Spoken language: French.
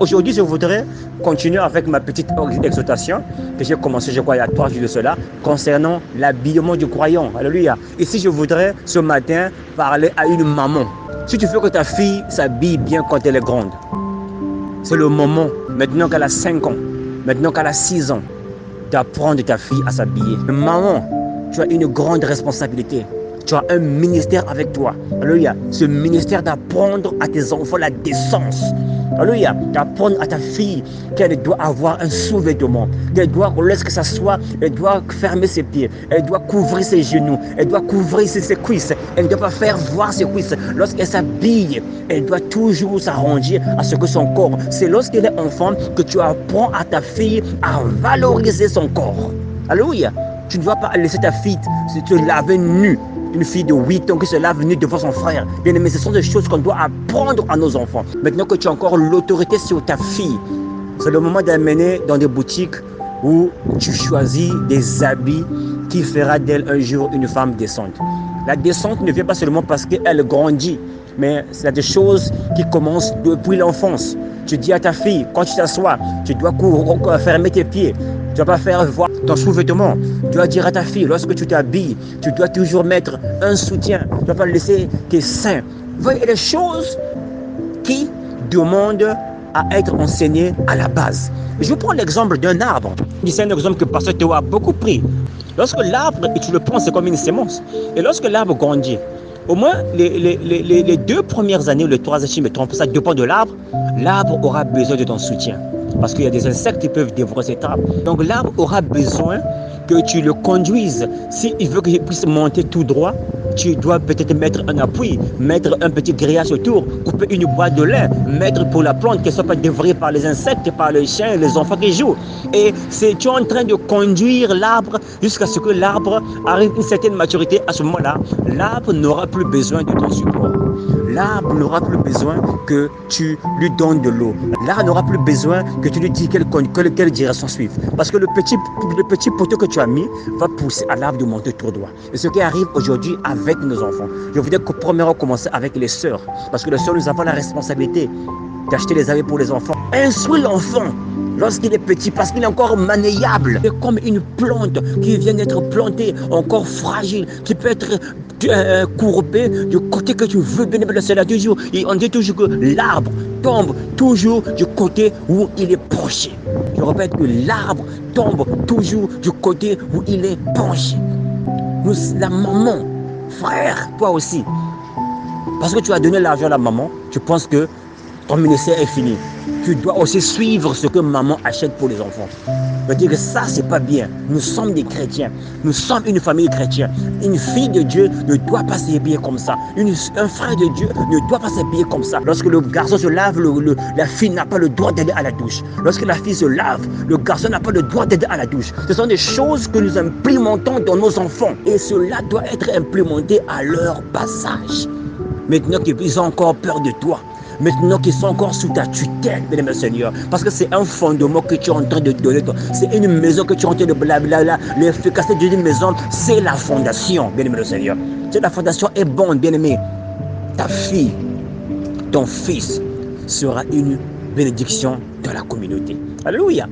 Aujourd'hui, je voudrais continuer avec ma petite exhortation que j'ai commencé, je crois, il y a 3 jours de cela, concernant l'habillement du croyant. Alléluia. Ici, je voudrais ce matin parler à une maman. Si tu veux que ta fille s'habille bien quand elle est grande, c'est le moment, maintenant qu'elle a 5 ans, maintenant qu'elle a 6 ans, d'apprendre ta fille à s'habiller. Maman, tu as une grande responsabilité. Tu as un ministère avec toi. Alléluia. Ce ministère d'apprendre à tes enfants la décence. Alléluia. D'apprendre à ta fille qu'elle doit avoir un sous-vêtement. Qu'elle doit, lorsque ça soit, elle doit fermer ses pieds. Elle doit couvrir ses genoux. Elle doit couvrir ses cuisses. Elle ne doit pas faire voir ses cuisses. Lorsqu'elle s'habille, elle doit toujours s'arranger à ce que son corps. C'est lorsqu'elle est enfant que tu apprends à ta fille à valoriser son corps. Alléluia. Tu ne dois pas laisser ta fille se laver nue. Une fille de 8 ans qui se lave nue devant son frère. Bien aimé, ce sont des choses qu'on doit apprendre à nos enfants. Maintenant que tu as encore l'autorité sur ta fille, c'est le moment d'amener dans des boutiques où tu choisis des habits qui fera d'elle un jour une femme décente. La décente ne vient pas seulement parce qu'elle grandit, mais c'est des choses qui commencent depuis l'enfance. Tu dis à ta fille, quand tu t'assois, tu dois fermer tes pieds. Tu ne dois pas faire voir ton sous-vêtement. Tu dois dire à ta fille, lorsque tu t'habilles, tu dois toujours mettre un soutien. Tu ne dois pas laisser tes seins. Vous voyez, les choses qui demandent à être enseignées à la base. Je prends l'exemple d'un arbre. C'est un exemple que Pasteur Théo a beaucoup pris. Lorsque l'arbre, et tu le prends, c'est comme une sémence. Et lorsque l'arbre grandit, au moins les 2 premières années, ou les 3 années, si je me trompe, ça dépend de l'arbre, l'arbre aura besoin de ton soutien. Parce qu'il y a des insectes qui peuvent dévorer cet arbre. Donc l'arbre aura besoin que tu le conduises. S'il veut qu'il puisse monter tout droit, tu dois peut-être mettre un appui, mettre un petit grillage autour, couper une boîte de lin, mettre pour la plante qu'elle ne soit pas dévorée par les insectes, par les chiens, les enfants qui jouent. Et tu es en train de conduire l'arbre jusqu'à ce que l'arbre arrive à une certaine maturité. À ce moment-là, l'arbre n'aura plus besoin de ton support. L'arbre n'aura plus besoin que tu lui donnes de l'eau. L'arbre n'aura plus besoin que tu lui dis quelle direction suivre. Parce que le petit poteau que tu as mis va pousser à l'arbre de monter tout droit. Et ce qui arrive aujourd'hui avec nos enfants. Je voudrais premièrement commencer avec les sœurs. Parce que les sœurs, nous avons la responsabilité d'acheter les habits pour les enfants. Instruis l'enfant lorsqu'il est petit, parce qu'il est encore maniable. C'est comme une plante qui vient d'être plantée, encore fragile, qui peut être courbée du côté que tu veux. Bien aimé, c'est là toujours. Et on dit toujours que l'arbre tombe toujours du côté où il est penché. Je répète que l'arbre tombe toujours du côté où il est penché. La maman, frère, toi aussi, parce que tu as donné l'argent à la maman, tu penses que ton ministère est fini. Tu dois aussi suivre ce que maman achète pour les enfants. Je veux dire que ça, c'est pas bien. Nous sommes des chrétiens. Nous sommes une famille chrétienne. Une fille de Dieu ne doit pas s'habiller comme ça. Un frère de Dieu ne doit pas s'habiller comme ça. Lorsque le garçon se lave, la fille n'a pas le droit d'aller à la douche. Lorsque la fille se lave, le garçon n'a pas le droit d'aller à la douche. Ce sont des choses que nous implémentons dans nos enfants. Et cela doit être implémenté à leur passage. Maintenant qu'ils ont encore peur de toi. Maintenant qu'ils sont encore sous ta tutelle, bien-aimé Seigneur, parce que c'est un fondement que tu es en train de donner. C'est une maison que tu es en train de blablabla. L'efficacité d'une maison, c'est la fondation, bien-aimé Seigneur. Si la fondation est bonne, bien-aimé, ta fille, ton fils sera une bénédiction dans la communauté. Alléluia.